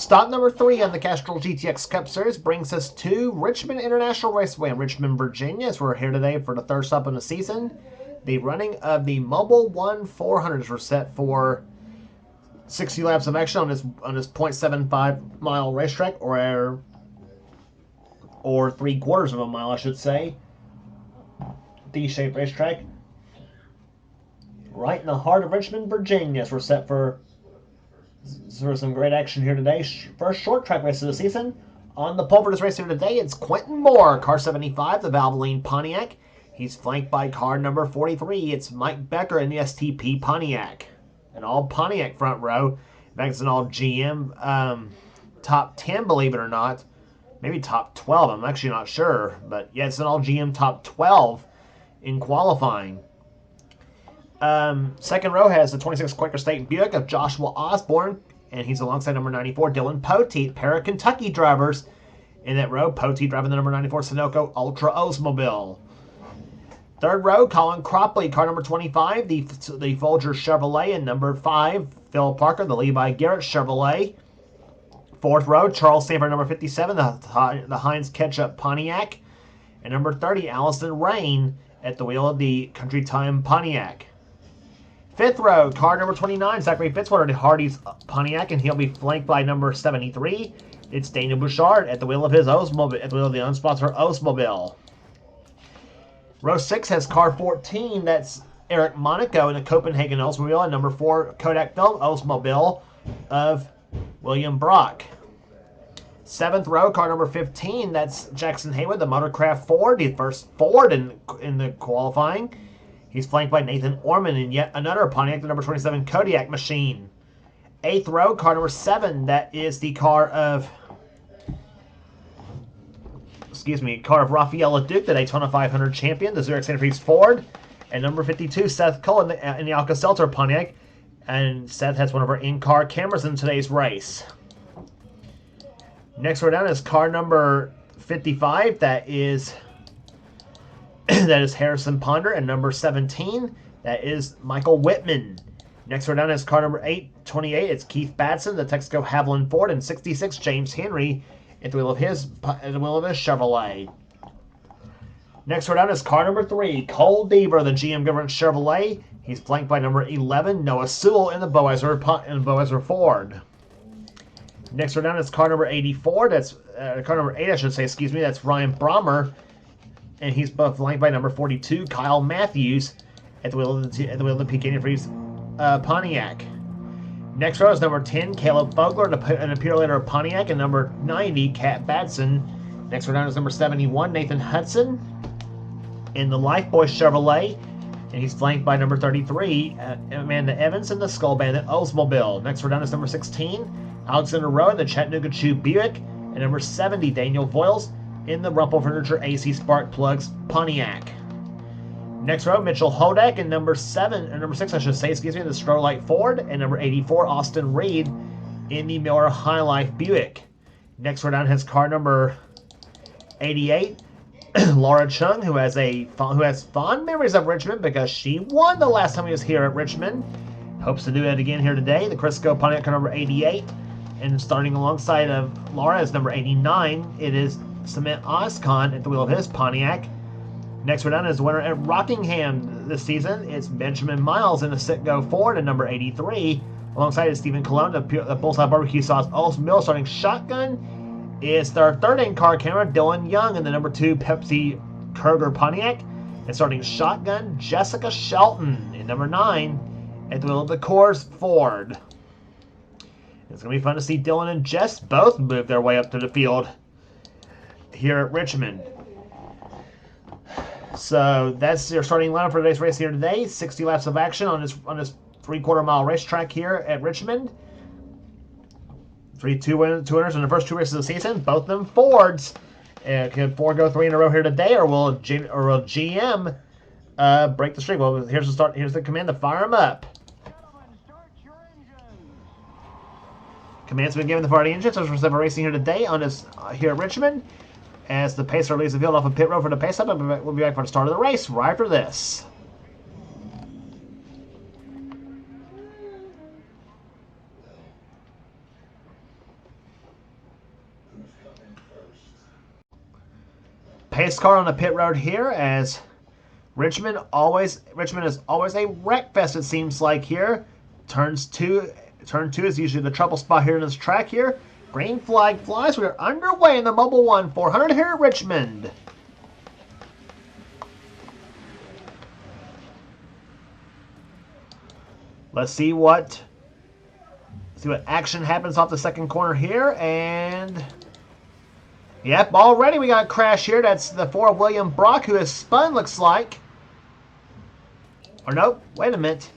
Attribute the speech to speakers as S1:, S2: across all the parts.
S1: Stop number 3 on the Castrol GTX Cup Series brings us to Richmond International Raceway in Richmond, Virginia, as we're here today for the third stop in the season. The running of the Mobil 1 400s were set for 60 laps of action on this 0.75 mile racetrack, or 3/4 of a mile, I should say. D-shaped racetrack. Right in the heart of Richmond, Virginia, as we're set for some great action here today. First short track race of the season. On the pole for this race here today, it's Quentin Moore, car 75, the Valvoline Pontiac. He's flanked by car number 43. It's Mike Becker in the STP Pontiac. An all Pontiac front row. In fact, it's an all GM top 10, believe it or not. Maybe top 12, I'm actually not sure. But yeah, it's an all GM top 12 in qualifying. Second row has the 26 Quaker State Buick of Joshua Osborne, and he's alongside number 94, Dylan Poteet, pair of Kentucky drivers in that row. Poteet driving the number 94 Sunoco Ultra Oldsmobile. Third row, Colin Cropley, car number 25, the Folger Chevrolet, and number 5, Phil Parker, the Levi Garrett Chevrolet. Fourth row, Charles Sanford, number 57, the Heinz Ketchup Pontiac, and number 30, Allison Rain at the wheel of the Country Time Pontiac. Fifth row, car number 29, Zachary Fitzwater, the Hardee's Pontiac, and he'll be flanked by number 73. It's Daniel Bouchard at the wheel of his Oldsmobile, at the wheel of the unsponsored Oldsmobile. Row 6 has car 14, that's Eric Monaco in the Copenhagen Oldsmobile, and number 4, Kodak Film Oldsmobile of William Brock. Seventh row, car number 15, that's Jackson Haywood, the Motorcraft Ford, the first Ford in the qualifying. He's flanked by Nathan Orman in yet another Pontiac, the number 27 Kodiak Machine. Eighth row, car number 7, that is the car of Rafael LeDuc, the Daytona 500 champion, the Zurich Santa Fe Ford. And number 52, Seth Cullen in the Alka-Seltzer Pontiac. And Seth has one of our in-car cameras in today's race. Next row down is car number 55, that is Harrison Ponder, and number 17, that is Michael Whitman. Next row down is car number 28. It's Keith Batson, the Texaco Haviland Ford, and 66, James Henry at the wheel of his Chevrolet. Next row down is car number 3, Cole Beaver, the GM Government Chevrolet. He's flanked by number 11, Noah Sewell in the Boeser Ford. Next row down is car number 84. That's car number 8, I should say. Excuse me. That's Ryan Brommer, and he's flanked by number 42, Kyle Matthews, at the wheel of the PK Freeze Pontiac. Next row is number 10, Caleb Fogler, an Purelator Pontiac, and number 90, Kat Batson. Next row down is number 71, Nathan Hudson, in the Lifeboy Chevrolet, and he's flanked by number 33, Amanda Evans, in the Skull Bandit Oldsmobile. Next row down is number 16, Alexander Rowe in the Chattanooga Chew Buick, and number 70, Daniel Voiles, in the Rumpel Furniture AC Spark Plugs Pontiac. Next row, Mitchell Hodak in number 6, I should say, in the Strolite Ford, and number 84, Austin Reed in the Miller High Life Buick. Next row down has car number 88, Laura Chung, who has fond memories of Richmond because she won the last time he was here at Richmond. Hopes to do it again here today. The Crisco Pontiac, car number 88, and starting alongside of Laura is number 89. It is Cement Oscon at the wheel of his Pontiac. Next row down is the winner at Rockingham this season. It's Benjamin Miles in the Citgo Ford at number 83. Alongside is Stephen Colon, the Bullseye Barbecue Sauce Oldsmobile. Starting shotgun is their third in-car camera, Dylan Young in the number 2 Pepsi Kruger Pontiac. And starting shotgun, Jessica Shelton in number 9 at the wheel of the Coors Ford. It's going to be fun to see Dylan and Jess both move their way up to the field here at Richmond. So that's your starting lineup for today's race here today. 60 laps of action on this 3/4 mile racetrack here at Richmond. Two winners in the first 2 races of the season, both of them Fords. Can Ford go 3 in a row here today, or will GM break the streak? Well, here's the start. Here's the command to fire them up. Command's been given to fire the engines as we're racing here today on this here at Richmond. As the pacer leaves the field off of pit road for the pace up, and we'll be back for the start of the race right after this. Pace car on the pit road here as Richmond is always a wreck fest, it seems like here. Turn two is usually the trouble spot here in this track here. Green flag flies. We are underway in the Mobil 1 400 here at Richmond. Let's see what action happens off the second corner here. And yep, already we got a crash here. That's the 4 of William Brock, who has spun, looks like. Or nope, wait a minute.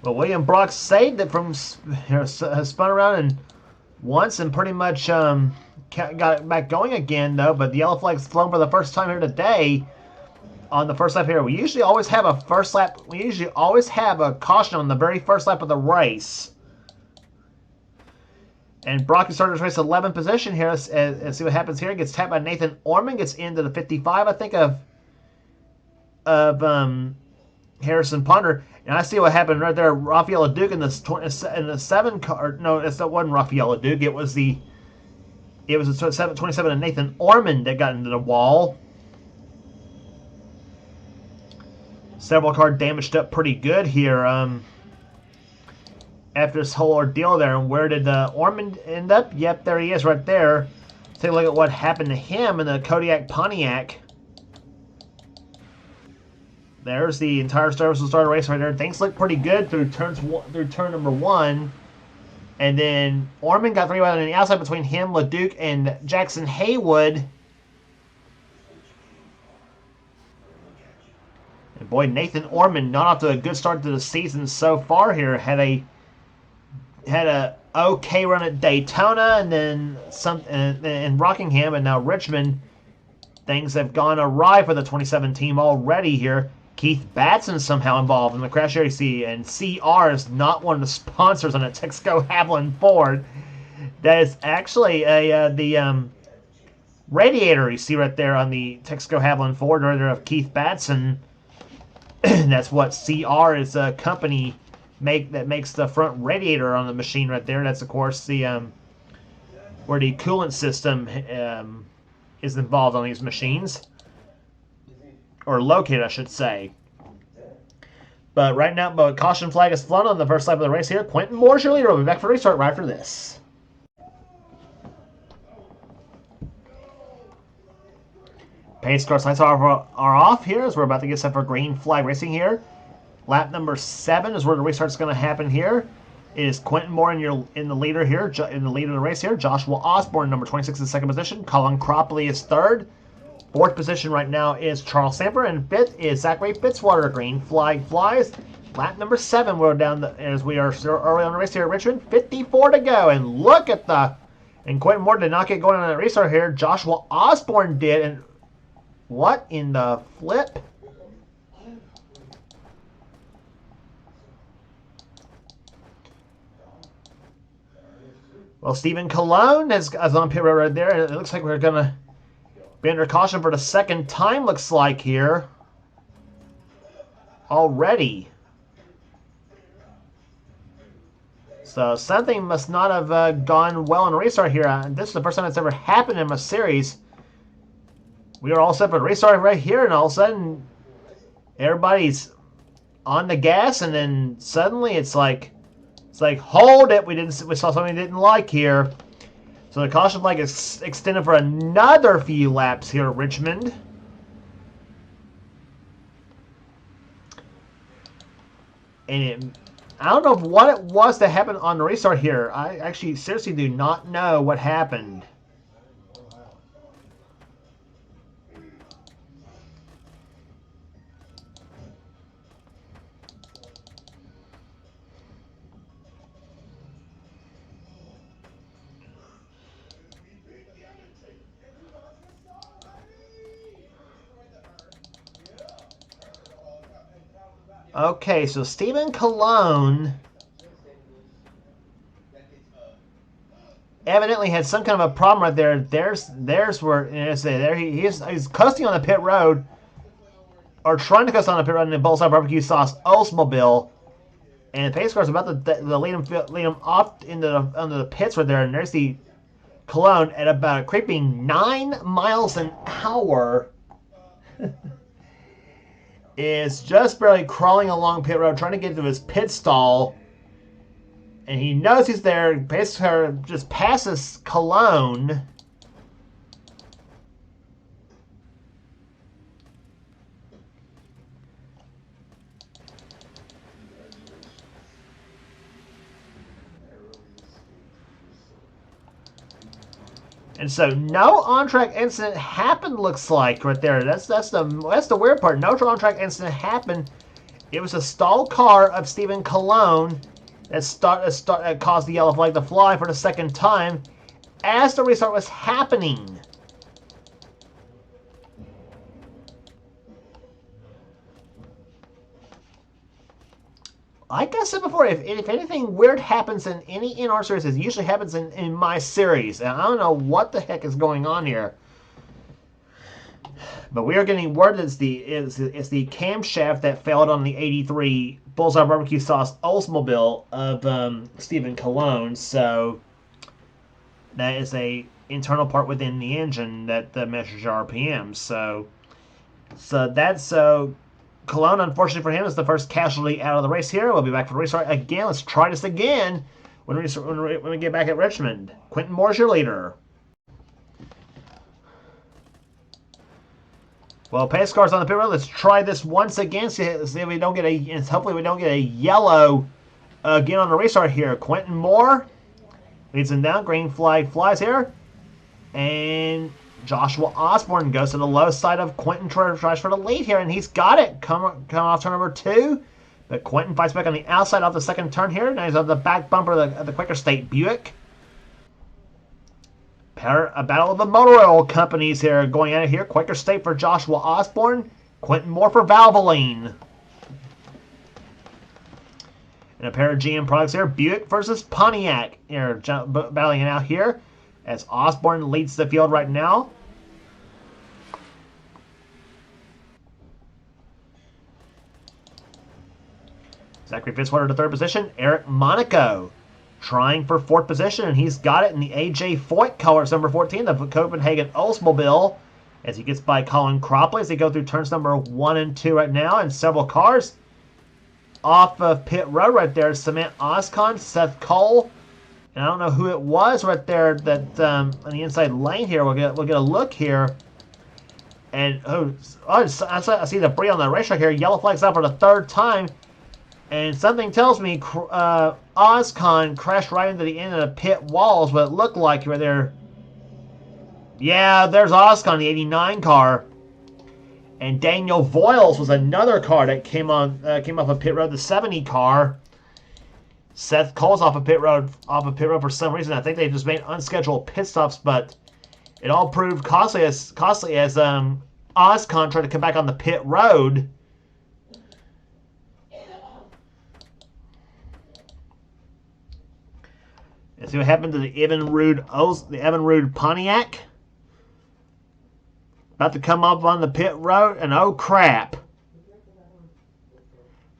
S1: Well, William Brock saved it from has spun around and once and pretty much got it back going again, though. But the yellow flag's flown for the first time here today. On the first lap here, we usually always have a first lap. We usually always have a caution on the very first lap of the race. And Brock started his race 11th position here. Let's see what happens here. Gets tapped by Nathan Orman. Gets into the 55, I think, of Harrison Punter. And I see what happened right there. Rafael Duke in the 7 car. No, it wasn't Rafael Duke. It was the 27 and Nathan Orman that got into the wall. Several cars damaged up pretty good here. After this whole ordeal there, and where did Orman end up? Yep, there he is right there. Take a look at what happened to him in the Kodiak Pontiac. There's the entire service will start a race right there. Things look pretty good through turn number 1. And then Orman got 3 wide on the outside between him, LeDuc, and Jackson Haywood. And boy, Nathan Orman not off to a good start to the season so far here. Had a okay run at Daytona and then in Rockingham, and now Richmond. Things have gone awry for the 27 team already here. Keith Batson somehow involved in the crash here, you see, and CR is not one of the sponsors on a Texaco Haviland Ford. That is actually the radiator you see right there on the Texaco Haviland Ford, right there of Keith Batson. That's what CR is, a company that makes the front radiator on the machine right there. That's of course the where the coolant system is involved on these machines. Or located, I should say. But right now, caution flag is flown on the first lap of the race here. Quentin Moore's your leader. We'll be back for restart right after this. Pace car sights are off here as we're about to get set for green flag racing here. Lap number 7 is where the restart's going to happen here. It is Quentin Moore in the leader here, in the lead of the race here. Joshua Osborne, number 26, in second position. Colin Cropley is third. Fourth position right now is Charles Samper, and fifth is Zachary Fitzwater. Green flag flies. Lap number 7, we're down as we are still early on the race here at Richmond. 54 to go, and look at and Quentin Moore did not get going on that restart here. Joshua Osborne did, and what in the flip? Well, Stephen Cologne is on pit road right there, and it looks like we're going to be under caution for the second time, looks like here. Already. So something must not have gone well in a restart here. This is the first time it's ever happened in a series. We are all set for the restart right here, and all of a sudden, everybody's on the gas, and then suddenly it's like, hold it, we saw something we didn't like here. So the caution flag is extended for another few laps here at Richmond. And I don't know what it was that happened on the restart here. I actually seriously do not know what happened. Okay, so Stephen Cologne evidently had some kind of a problem right there. There's where he's coasting on the pit road, or trying to coast on the pit road in the Bullseye Barbecue Sauce Oldsmobile. And the pace car's about to lead him off into the pits right there. And there's the Cologne at about a creeping 9 miles an hour. Is just barely crawling along pit road, trying to get to his pit stall. And he knows he's there. Pace car just passes Cologne. And so no on-track incident happened, looks like, right there. That's the weird part. No on-track incident happened. It was a stalled car of Stephen Cologne that caused the yellow flag to fly for the second time as the restart was happening. Like I said before, if anything weird happens in any NR series, it usually happens in my series. And I don't know what the heck is going on here. But we are getting word it's the camshaft that failed on the 83 Bullseye Barbecue Sauce Oldsmobile of Stephen Cologne. So that is a internal part within the engine that measures your RPM. So Cologne, unfortunately for him, is the first casualty out of the race here. We'll be back for the restart again. Let's try this again when we get back at Richmond. Quentin Moore's your leader. Well, pace car's on the pit road. Let's try this once again. See if we don't get hopefully we don't get a yellow again on the restart here. Quentin Moore leads him down. Green flag flies here. And Joshua Osborne goes to the low side of Quentin, tries for the lead here, and he's got it. Come off turn number 2. But Quentin fights back on the outside off the second turn here. Now he's on the back bumper of the Quaker State Buick. A battle of the motor oil companies here going at it here. Quaker State for Joshua Osborne. Quentin Moore for Valvoline. And a pair of GM products here. Buick versus Pontiac here, battling it out here as Osborne leads the field right now. Zachary Fitzwater to third position. Eric Monaco trying for fourth position, and he's got it in the AJ Foyt colors, number 14, the Copenhagen Oldsmobile, as he gets by Colin Cropley as they go through turns number 1 and 2 right now, and several cars off of pit road right there. Cement Oscon, Seth Cole, and I don't know who it was right there that on the inside lane here. We'll get a look here. And I see debris on the racetrack here. Yellow flag's up for the third time. And something tells me Oscon crashed right into the end of the pit walls, what it looked like right there. Yeah, there's Oscon, the 89 car. And Daniel Voiles was another car that came off of pit road, the 70 car. Seth Cole's off of pit road for some reason. I think they just made unscheduled pit stops, but it all proved costly as Oscon tried to come back on the pit road. And see what happened to the Evinrude Pontiac. About to come up on the pit road, and oh crap.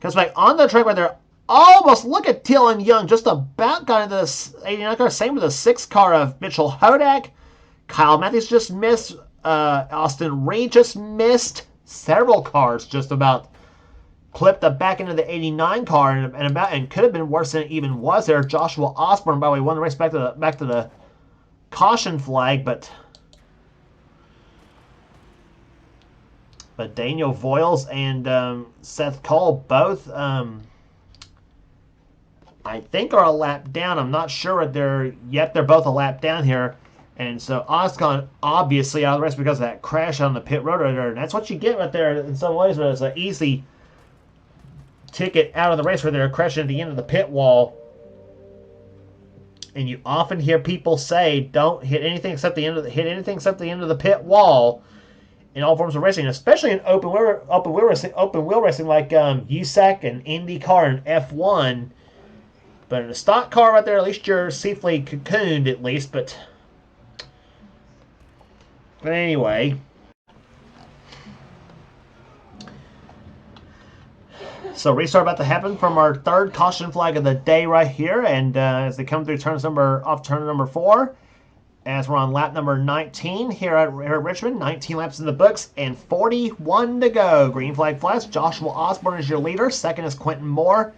S1: Comes back on the track right there. Almost look at Dylan Young. Just about got into this 89 car. Same with the 6 car of Mitchell Hodak. Kyle Matthews just missed. Austin Reed just missed. Several cars just about clipped the back end of the 89 car and could have been worse than it even was there. Joshua Osborne, by the way, won the race back to the caution flag, but Daniel Voiles and Seth Cole both, I think, are a lap down. I'm not sure if they're both a lap down here. And so Oscon obviously out of the race because of that crash on the pit road right there. And that's what you get right there in some ways, but it's an easy ticket out of the race where they're crashing at the end of the pit wall. And you often hear people say, "Don't hit anything except the end of the pit wall." In all forms of racing, especially in open wheel racing like USAC and IndyCar and F1. But in a stock car right there, at least you're safely cocooned, at least. But anyway. So restart about to happen from our third caution flag of the day right here, and as they come through turn number 4, as we're on lap number 19 here at Richmond, 19 laps in the books and 41 to go. Green flag flash. Joshua Osborne is your leader. Second is Quentin Moore.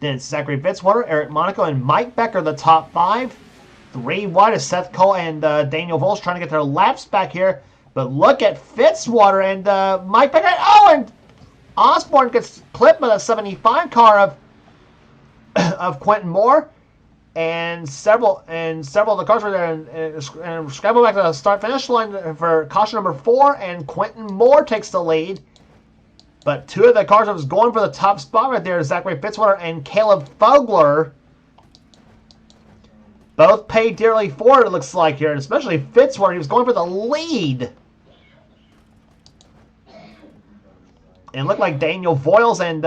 S1: Then it's Zachary Fitzwater, Eric Monaco, and Mike Becker, the top 5. 3 wide is Seth Cole and Daniel Vols trying to get their laps back here. But look at Fitzwater and Mike Becker. Oh, and Osborne gets clipped by the 75 car of Quentin Moore, and several of the cars were there and scramble back to the start finish line for caution number 4, and Quentin Moore takes the lead. But 2 of the cars that was going for the top spot right there, Zachary Fitzwater and Caleb Fogler, both paid dearly for it, it looks like here, and especially Fitzwater. He was going for the lead. And it looked like Daniel Voiles and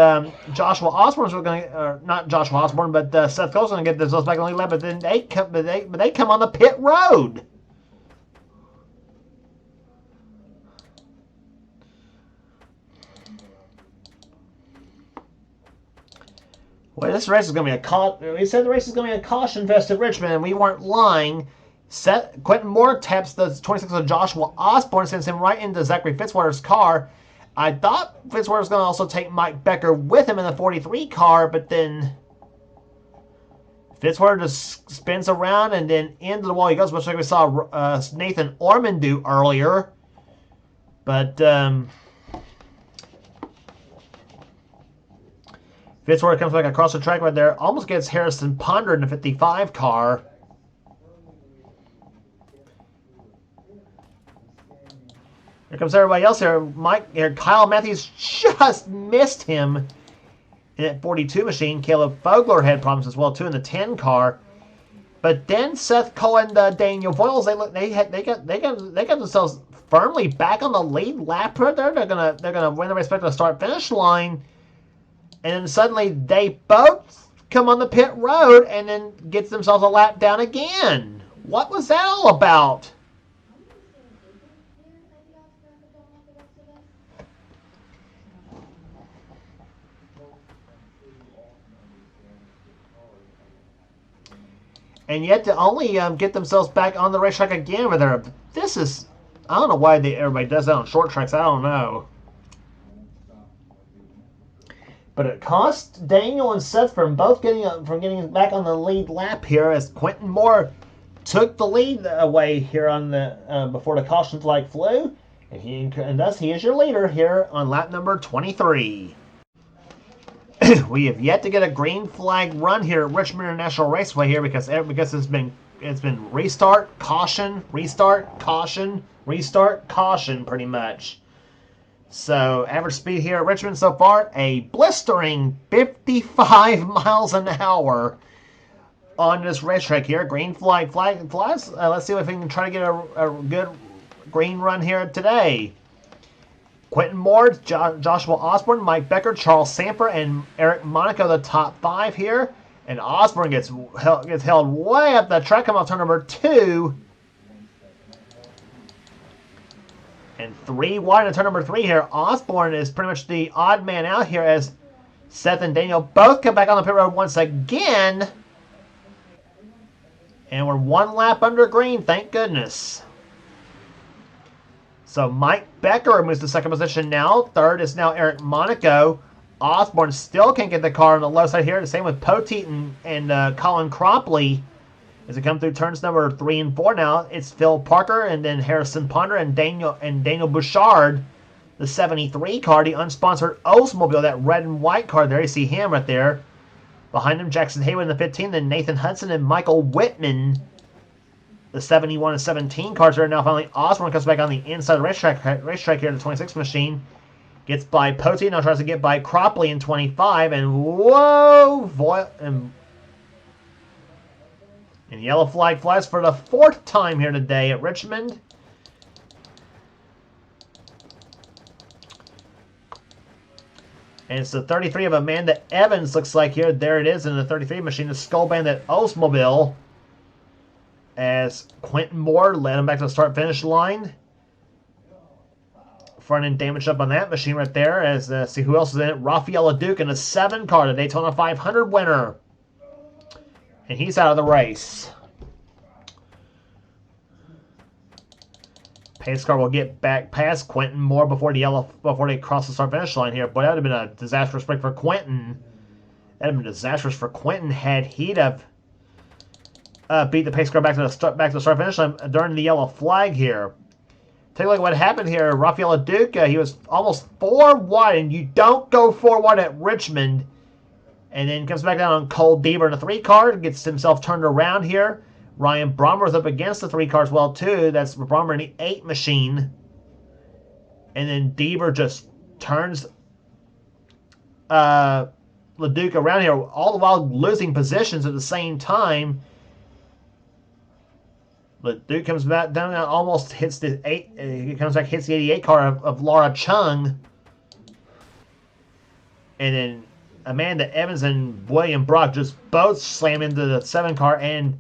S1: Joshua Osborne were going to, not Joshua Osborne, but Seth Cole's going to get themselves back on the lead lap. But then they come on the pit road. Well, this race is going to be we said the race is going to be a caution fest at Richmond, and we weren't lying. Quentin Moore taps the 26 of Joshua Osborne, sends him right into Zachary Fitzwater's car. I thought Fitzwater was going to also take Mike Becker with him in the 43 car, but then Fitzwater just spins around and then into the wall he goes, much like we saw Nathan Orman do earlier. But Fitzwater comes back across the track right there, almost gets Harrison Ponder in the 55 car. Here comes everybody else here. Kyle Matthews just missed him in that 42 machine. Caleb Fogler had problems as well too in the 10 car. But then Seth Cole and Daniel Voiles, they got themselves firmly back on the lead lap right there. They're gonna win the race back to the start finish line. And then suddenly they both come on the pit road and then gets themselves a lap down again. What was that all about? And yet to only get themselves back on the racetrack again with their... This is... I don't know why everybody does that on short tracks. I don't know. But it cost Daniel and Seth from both getting back on the lead lap here, as Quentin Moore took the lead away here on the before the caution flag flew, and thus he is your leader here on lap number 23. We have yet to get a green flag run here at Richmond International Raceway here because it's been restart, caution, restart, caution, restart, caution pretty much. So average speed here at Richmond so far, a blistering 55 miles an hour on this racetrack here. Green flag flies. Let's see if we can try to get a good green run here today. Quentin Moore, Joshua Osborne, Mike Becker, Charles Samper, and Eric Monaco, the top 5 here. And Osborne gets held way up the track, coming off turn number 2. And 3 wide in turn number 3 here. Osborne is pretty much the odd man out here as Seth and Daniel both come back on the pit road once again. And we're 1 lap under green, thank goodness. So Mike Becker moves to second position now. Third is now Eric Monaco. Osborne still can't get the car on the low side here. The same with Poteet and Colin Cropley. As they come through turns number 3 and 4 now, it's Phil Parker and then Harrison Ponder and Daniel Bouchard, the 73 car, the unsponsored Oldsmobile, that red and white car there. You see him right there. Behind him, Jackson Haywood in the 15, then Nathan Hudson and Michael Whitman, the 71 and 17 cars are now. Finally, Osborne comes back on the inside of the racetrack here in the 26 machine. Gets by Poteet, now tries to get by Cropley in 25, and whoa! And yellow flag flies for the 4th time here today at Richmond. And it's the 33 of Amanda Evans, looks like here. There it is in the 33 machine, the Skull Bandit Oldsmobile. As Quentin Moore led him back to the start-finish line. front end damage up on that machine right there. As see who else is in it. Rafael Leduc in a 7 car, the Daytona 500 winner. And he's out of the race. Pace car will get back past Quentin Moore before they cross the start finish line here. Boy, that would have been a disastrous break for Quentin. That would have been disastrous for Quentin had he'd have beat the pace car back to the start finish line during the yellow flag here. Take a look at what happened here. Rafael Leduc, he was almost 4 wide, and you don't go 4 wide at Richmond. And then comes back down on Cole Beaver in a 3 car, gets himself turned around here. Ryan Brommer's up against the 3 car as well, too. That's Brommer in the 8 machine. And then Beaver just turns Leduc around here, all the while losing positions at the same time. Leduc comes back down and almost hits the 8. He comes back, hits the 88 car of Laura Chung. And then Amanda Evans and William Brock just both slam into the 7 car and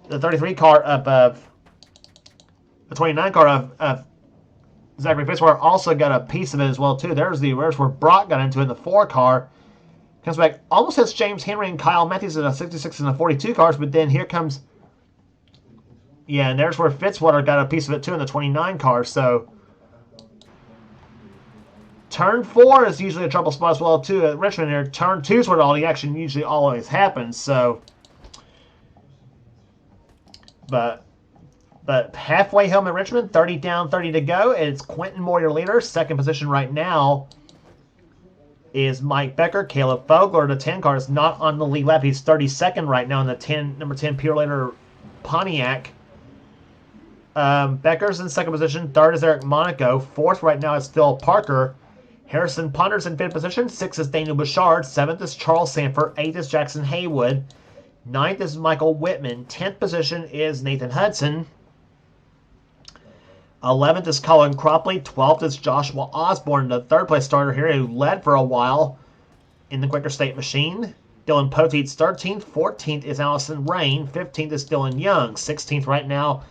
S1: the 33 car of the 29 car of Zachary Fitzwater also got a piece of it as well too. There's where Brock got into it in the 4 car. Comes back, almost hits James Henry and Kyle Matthews in the 66 and the 42 cars, but then here comes, yeah, and there's where Fitzwater got a piece of it too in the 29 car. So turn 4 is usually a trouble spot as well too at Richmond here. Turn 2 is where all the action usually always happens. So, but halfway home at Richmond, 30 down, 30 to go. It's Quentin Moore, your leader. Second position right now is Mike Becker. Caleb Fogler, the 10 car, is not on the lead lap. He's 32nd right now in the number 10 Pure Leader Pontiac. Becker's in second position. Third is Eric Monaco. Fourth right now is Phil Parker. Harrison Punter's in 5th position. 6th is Daniel Bouchard. 7th is Charles Sanford. 8th is Jackson Haywood. 9th is Michael Whitman. 10th position is Nathan Hudson. 11th is Colin Cropley. 12th is Joshua Osborne, the 3rd place starter here, who led for a while in the Quaker State machine. Dylan Poteet's 13th. 14th is Allison Rain. 15th is Dylan Young. 16th right now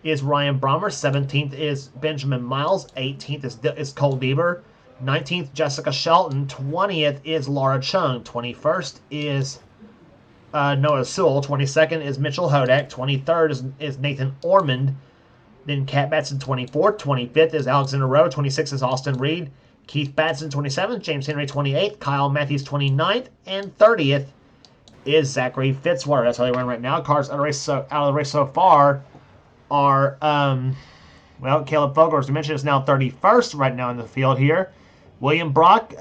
S1: is Ryan Brommer. 17th is Benjamin Miles. 18th is Cole Beaver. 19th, Jessica Shelton. 20th is Laura Chung. 21st is Noah Sewell. 22nd is Mitchell Hodak. 23rd is Nathan Ormond. Then Kat Batson, 24th. 25th is Alexander Rowe. 26th is Austin Reed. Keith Batson, 27th. James Henry, 28th. Kyle Matthews, 29th. And 30th is Zachary Fitzwater. That's how they run right now. Cars out of the race so far are, well, Caleb Fogler, as we mentioned, is now 31st right now in the field here. William Brock,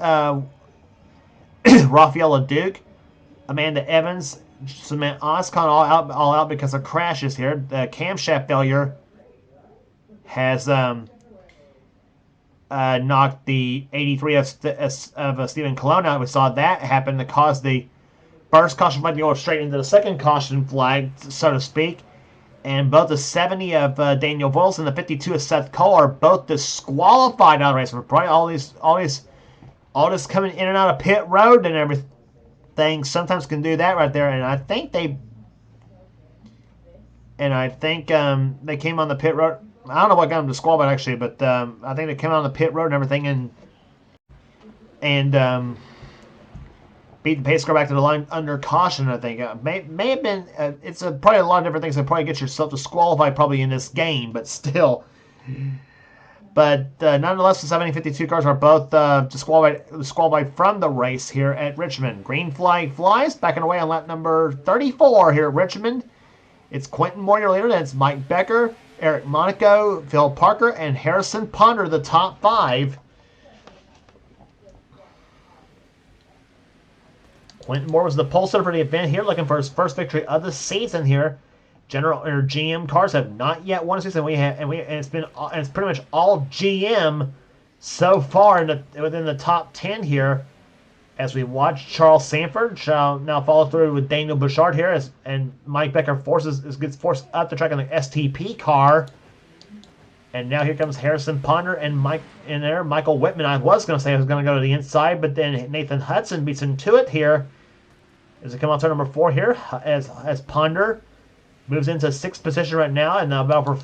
S1: Rafael Leduc, Amanda Evans, Samantha Oscon all out because of crashes here. The camshaft failure has knocked the 83 of Stephen Colon out. We saw that happen to cause the first caution flag to go straight into the second caution flag, so to speak. And both the 70 of Daniel Voles and the 52 of Seth Cole are both disqualified out of the race. Probably all this coming in and out of pit road and everything sometimes can do that right there. And I think they came on the pit road. I don't know what got them disqualified actually, but I think they came on the pit road and everything and beat the pace car back to the line under caution, I think. May have been, it's probably a lot of different things that probably get yourself disqualified probably in this game, but still. But nonetheless, the 70-52 cars are both disqualified from the race here at Richmond. Green flag flies, backing away on lap number 34 here at Richmond. It's Quentin Moore, your leader. That's Mike Becker, Eric Monaco, Phil Parker, and Harrison Ponder, the top 5. Quentin Moore was the pole sitter for the event here, looking for his first victory of the season here. GM cars have not yet won a season. It's pretty much all GM so far within the top 10 here. As we watch Charles Sanford shall now follow through with Daniel Bouchard here, and Mike Becker gets forced up the track on the STP car. And now here comes Harrison Ponder and Michael Whitman. I was going to say I was going to go to the inside, but then Nathan Hudson beats him to it here. As they come on turn number 4 here, as Ponder moves into 6th position right now, and now about for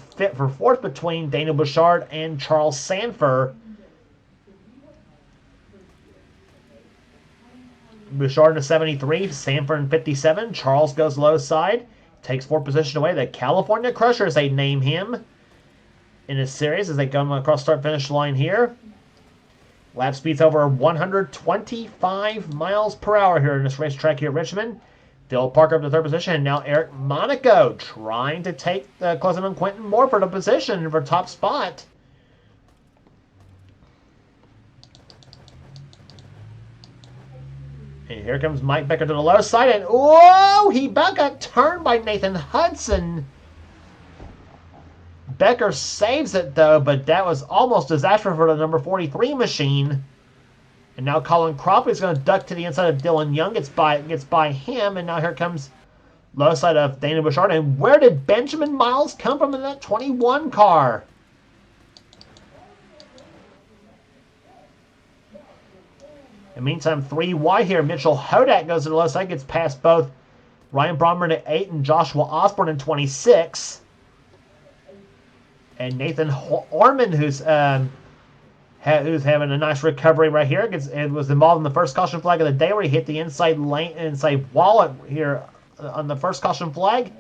S1: 4th between Daniel Bouchard and Charles Sanford. Bouchard in 73, Sanford in 57. Charles goes low side, takes 4th position away. The California Crusher, as they name him in his series, as they come across start-finish line here. Lap speed's over 125 miles per hour here in this racetrack here at Richmond. Phil Parker up to 3rd position, and now Eric Monaco trying to take the closing on Quentin Morford a position for top spot. And here comes Mike Becker to the low side, and whoa! He about got turned by Nathan Hudson. Becker saves it, though, but that was almost disastrous for the number 43 machine. And now Colin Cropley is going to duck to the inside of Dylan Young. Gets by him, and now here comes low side of Daniel Bouchard. And where did Benjamin Miles come from in that 21 car? In the meantime, 3 wide here. Mitchell Hodak goes to the low side, gets past both Ryan Brommer at 8 and Joshua Osborne in 26. And Nathan Orman, who's having a nice recovery right here, was involved in the first caution flag of the day where he hit the inside wall here on the first caution flag.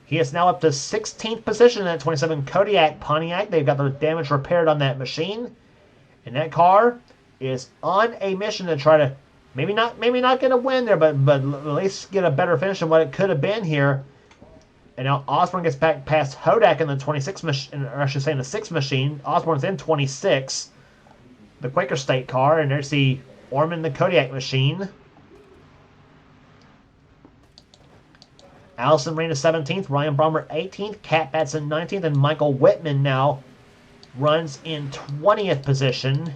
S1: He is now up to 16th position in that 27 Kodiak Pontiac. They've got the damage repaired on that machine. And that car is on a mission to try to maybe not get a win there, but at least get a better finish than what it could have been here. And now Osborne gets back past Hodak in the 26 machine, or I should say in the 6th machine. Osborne's in 26, the Quaker State car, and there's the Orman, the Kodiak machine. Allison Reyna 17th, Ryan Brommer 18th, Cat Batson 19th, and Michael Whitman now runs in 20th position.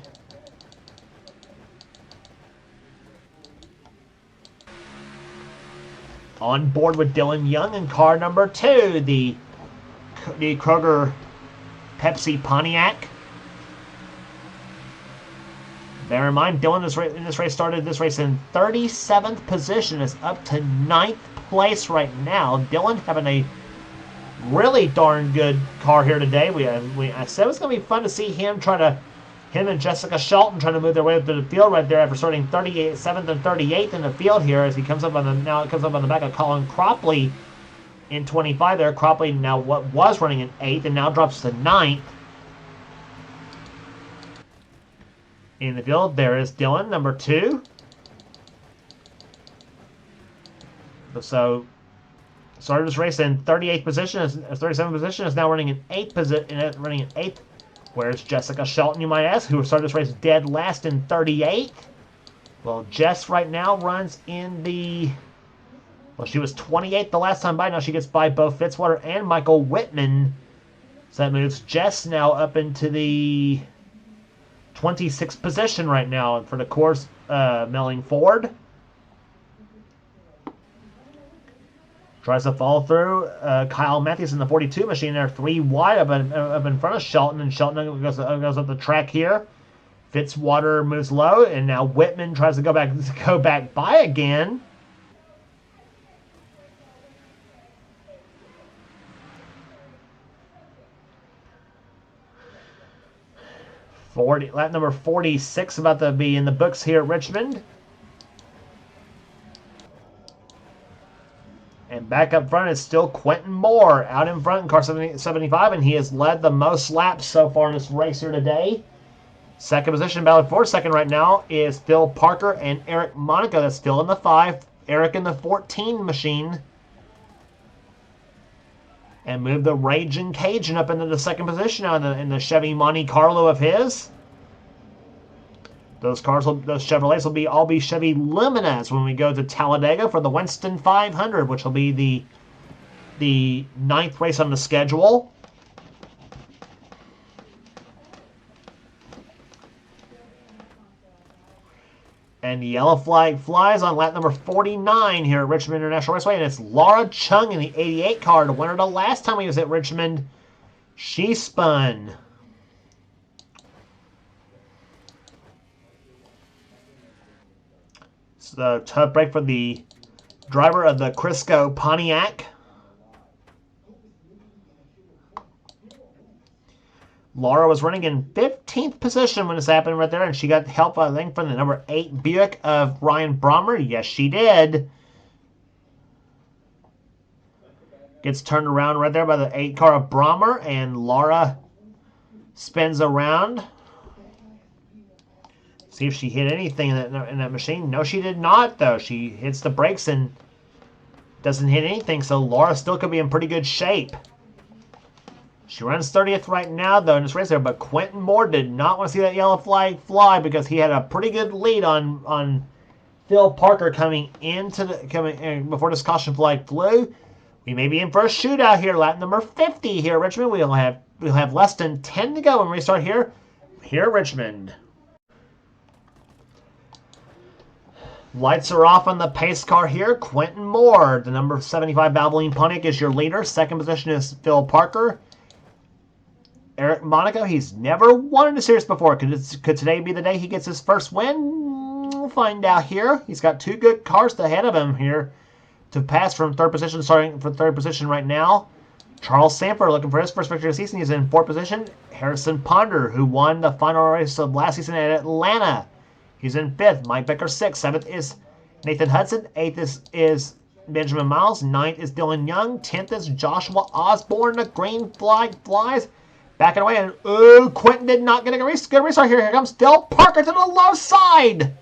S1: On board with Dylan Young in car number 2, the Kroger Pepsi Pontiac. Bear in mind, Dylan started this race in 37th position, is up to 9th place right now. Dylan having a really darn good car here today. I said it was going to be fun to see him and Jessica Shelton trying to move their way up to the field right there after starting 7th and 38th in the field here as he comes up on the back of Colin Cropley in 25 there. Cropley now was running in 8th and now drops to 9th. In the field, there is Dylan, number 2. So started this race in 38th position, 37th position, is now running in 8th position, Where's Jessica Shelton, you might ask, who started this race dead last in 38th? Well, Jess right now runs in she was 28th the last time by. Now she gets by Bo Fitzwater and Michael Whitman. So that moves Jess now up into the 26th position right now for the course Melling Ford. Tries to follow through. Kyle Matthews in the 42 machine there, 3 wide up in front of Shelton, and Shelton goes up the track here. Fitzwater moves low, and now Whitman tries to go back by again. Lap number 46 about to be in the books here at Richmond. And back up front is still Quentin Moore out in front in car 75, and he has led the most laps so far in this race here today. Second position, battle for second right now, is Phil Parker and Eric Monaco. That's still in the 5. Eric in the 14 machine. And move the Raging Cajun up into the second position now in the Chevy Monte Carlo of his. Those Chevrolets will all be Chevy Luminas when we go to Talladega for the Winston 500, which will be the 9th race on the schedule. And the yellow flag flies on lap number 49 here at Richmond International Raceway, and it's Laura Chung in the 88 car, the winner the last time he was at Richmond. She spun. So the tough break for the driver of the Crisco Pontiac. Laura was running in 15th position when this happened right there, and she got help, I think, from the number 8 Buick of Ryan Brommer. Yes, she did. Gets turned around right there by the 8 car of Brommer, and Laura spins around. See if she hit anything in that machine. No, she did not, though. She hits the brakes and doesn't hit anything, so Laura still could be in pretty good shape. She runs 30th right now, though, in this race there, but Quentin Moore did not want to see that yellow flag fly because he had a pretty good lead on Phil Parker coming before this caution flag flew. We may be in for a shootout here, lap number 50 here, Richmond. We'll have less than 10 to go when we start here at Richmond. Lights are off on the pace car here. Quentin Moore, the number 75 Valvoline Pontiac, is your leader. Second position is Phil Parker. Eric Monaco, he's never won in a series before. Could today be the day he gets his first win? We'll find out here. He's got 2 good cars ahead of him here to pass from third position, starting for third position right now. Charles Samper looking for his first victory of the season. He's in 4th position. Harrison Ponder, who won the final race of last season at Atlanta. He's in 5th. Mike Becker 6th. 7th is Nathan Hudson. 8th is Benjamin Miles. 9th is Dylan Young. 10th is Joshua Osborne. The green flag flies. Backing away, and Quentin did not get a good restart here. Here comes Phil Parker to the low side.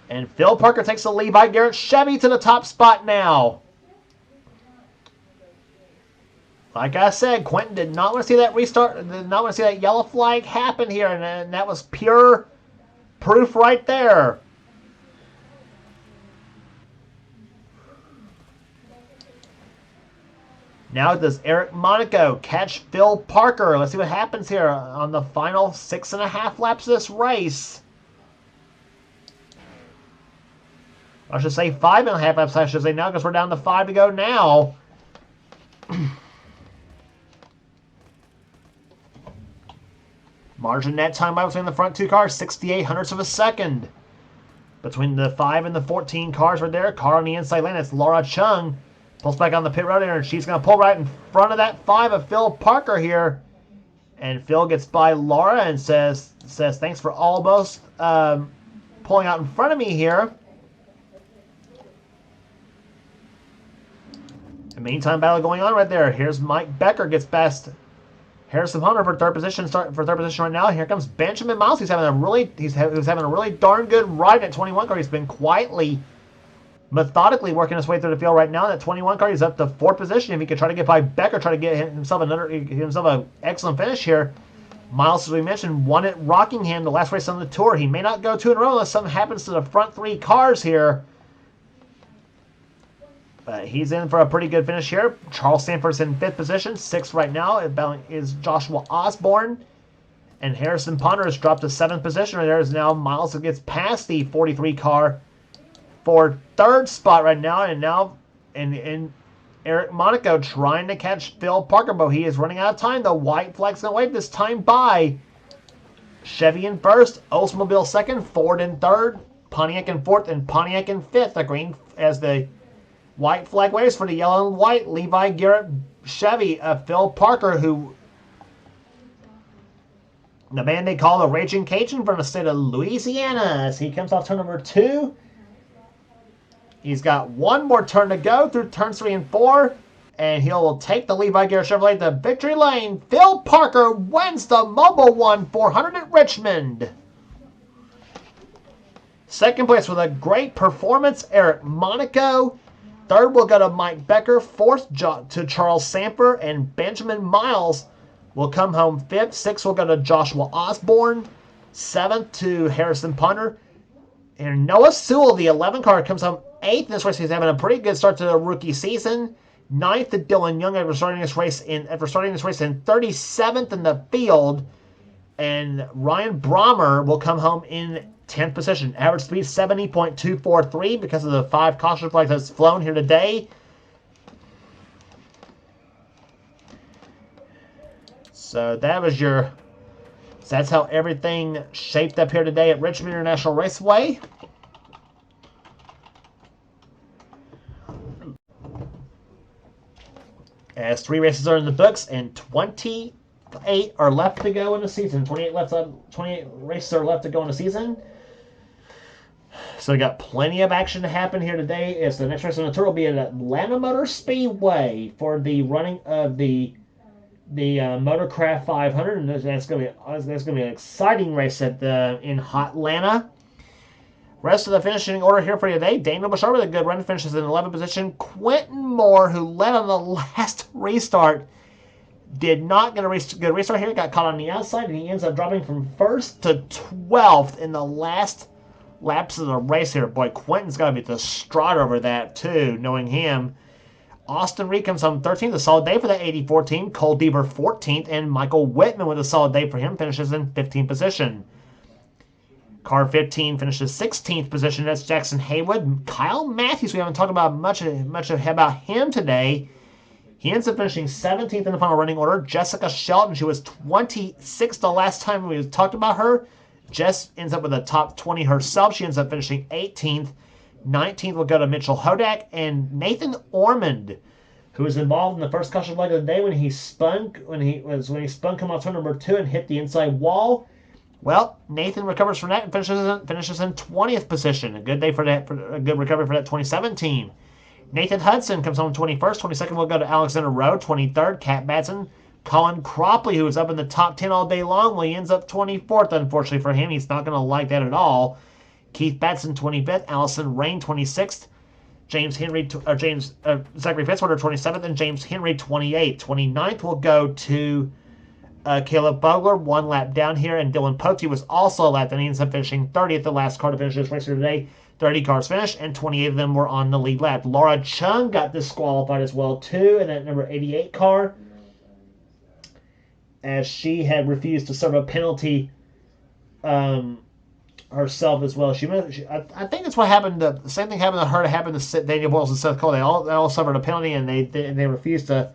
S1: And Phil Parker takes the lead by Garrett Chevy to the top spot now. Like I said, Quentin did not want to see that restart, did not want to see that yellow flag happen here, and that was pure proof right there. Now does Eric Monaco catch Phil Parker? Let's see what happens here on the final 6.5 laps of this race. I should say 5.5 laps, I should say now, because we're down to 5 to go now. Margin net time by between the front 2 cars, 68 hundredths of a second. Between the 5 and the 14 cars right there, car on the inside lane, it's Laura Chung. Pulls back on the pit road here, and she's going to pull right in front of that 5 of Phil Parker here. And Phil gets by Laura and says thanks for almost pulling out in front of me here. The meantime battle going on right there. Here's Mike Becker gets past Harrison Hunter for third position. Right now. Here comes Benjamin Miles. He's having a really darn good ride at 21 car. He's been quietly, methodically working his way through the field right now. That 21 car, he's up to 4th position. If he could try to get by Becker, try to get himself an excellent finish here. Miles, as we mentioned, won at Rockingham the last race on the tour. He may not go 2 in a row unless something happens to the front 3 cars here. But he's in for a pretty good finish here. Charles Sanford's in 5th position. 6th right now is Joshua Osborne. And Harrison Ponder has dropped to 7th position. Right there is now Miles that gets past the 43 car for 3rd spot right now. And now in Eric Monaco trying to catch Phil Parker, but he is running out of time. The white flag's going to wave this time by. Chevy in 1st, Oldsmobile 2nd, Ford in 3rd, Pontiac in 4th, and Pontiac in 5th. The green as the white flag waves for the yellow and white. Levi Garrett Chevy of Phil Parker, who the man they call the Raging Cajun from the state of Louisiana, as he comes off turn number 2. He's got 1 more turn to go through turns 3 and 4, and he'll take the Levi Garrett Chevrolet to victory lane. Phil Parker wins the Mobil 1 400 at Richmond. Second place with a great performance, Eric Monaco. 3rd will go to Mike Becker. 4th to Charles Samper, and Benjamin Miles will come home 5th. 6th will go to Joshua Osborne. 7th to Harrison Punter. And Noah Sewell, the 11 car, comes home 8th in this race. He's having a pretty good start to the rookie season. 9th to Dylan Young after starting this race in 37th in the field. And Ryan Brommer will come home in 10th position. Average speed 70.243 because of the 5 caution flags that's flown here today. So that's how everything shaped up here today at Richmond International Raceway. as 3 races are in the books and 28 are left to go in the season. 28 races are left to go in the season. So we got plenty of action to happen here today. As the next race on the tour will be at Atlanta Motor Speedway for the running of the Motorcraft 500, and that's going to be an exciting race in Hotlanta. Rest of the finishing order here for today: Daniel Bashar with a good run, finishes in 11th position. Quentin Moore, who led on the last restart, did not get a good restart here. Got caught on the outside, and he ends up dropping from 1st to 12th in the last laps of the race here. Boy, Quentin's got to be distraught over that too, knowing him. Austin Reed comes home 13th, a solid day for the 84 team. Cole Beaver 14th, and Michael Whitman with a solid day for him, finishes in 15th position. Car 15 finishes 16th position. That's Jackson Haywood. Kyle Matthews, we haven't talked about much about him today. He ends up finishing 17th in the final running order. Jessica Shelton, she was 26th the last time we talked about her. Jess ends up with a top 20 herself. She ends up finishing 18th. 19th will go to Mitchell Hodak, and Nathan Ormond, who was involved in the first caution leg of the day when he spun coming off turn number 2 and hit the inside wall. Well, Nathan recovers from that and finishes in 20th position. A good day for that, for a good recovery for that 27 team. Nathan Hudson comes home 21st. 22nd will go to Alexander Rowe. 23rd, Cat Batson. Colin Cropley, who was up in the top 10 all day long, well, he ends up 24th, unfortunately for him. He's not going to like that at all. Keith Batson, 25th. Allison Rain, 26th. Zachary Fitzwater, 27th. And James Henry, 28th. 29th will go to Caleb Bogler, 1 lap down here. And Dylan Pote was also a lap, and he ends up finishing 30th, the last car to finish this race here today. 30 cars finished, and 28 of them were on the lead lap. Laura Chung got disqualified as well, too, in that number 88 car, as she had refused to serve a penalty herself as well. I think that's what happened. The same thing happened to her. It happened to Daniel Boyles and Seth Cole. They all suffered a penalty, and they refused to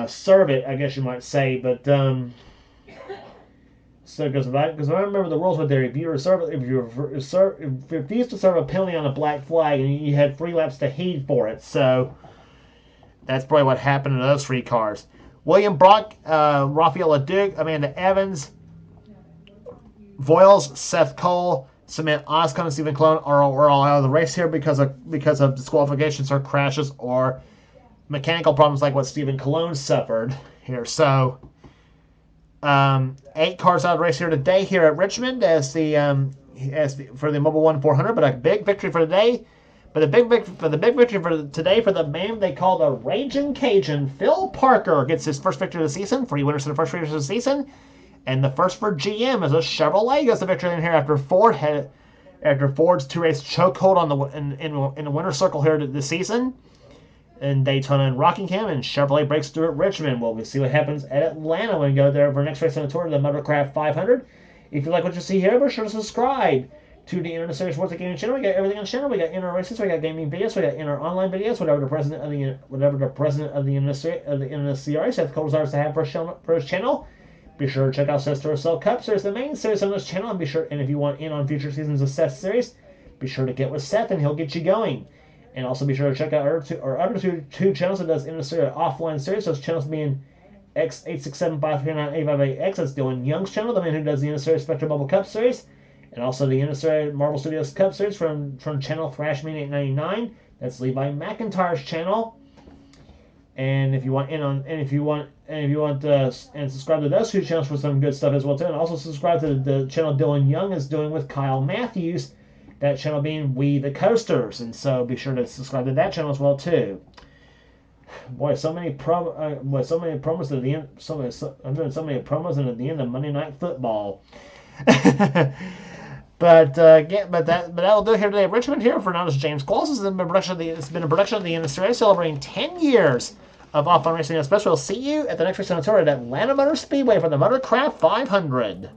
S1: serve it, I guess you might say. But so because I remember the rules were there. If you refuse to serve a penalty on a black flag, and you had 3 laps to heed for it. So that's probably what happened to those 3 cars. William Brock, Rafael Leduc, Amanda Evans, Voiles, Seth Cole, Samantha Oscon, and Stephen Cologne are all out of the race here because of disqualifications or crashes or mechanical problems like what Stephen Cologne suffered here. So 8 cars out of the race here today here at Richmond for the Mobil 1 400, but a big victory for today. But the big victory for today for the man they call the Raging Cajun, Phil Parker, gets his first victory of the season. 3 winners in the first race of the season. And the first for GM is a Chevrolet gets the victory in here after Ford's 2-race chokehold in the winner's circle here this season in Daytona and Rockingham, and Chevrolet breaks through at Richmond. Well, we'll see what happens at Atlanta when we go there for our next race on the tour, the Motorcraft 500. If you like what you see here, be sure to subscribe to the NNSCRA Sports Gaming channel. We got everything on the channel. We got inner races, we got gaming videos, we got inner online videos, whatever the president of the NNSCRA Seth Cole desires to have for his channel. Be sure to check out Seth's Duracell Cup Series, the main series on this channel, and if you want in on future seasons of Seth's series, be sure to get with Seth and he'll get you going. And also be sure to check out our other two channels that does NNSCRA offline series. Those channels being X8675398588X, that's Dylan Young's channel, the man who does the NNSCRA Spectrum Bubble Cup Series, and also the NNSCRA Marvel Studios Cup Series from channel Thrashman899. That's Levi McIntyre's channel. And if you want subscribe to those 2 channels for some good stuff as well too, and also subscribe to the channel Dylan Young is doing with Kyle Matthews, that channel being We the Coasters, and so be sure to subscribe to that channel as well too. Boy, so many promos at the end. I'm doing so many promos and at the end of Monday Night Football. But that'll do it here today at Richmond. Here for now, this is James Qualls. It's been a production of the NNSCRA celebrating 10 years of off-on racing. Especially, we'll see you at the next race on the tour at Atlanta Motor Speedway for the Motorcraft 500.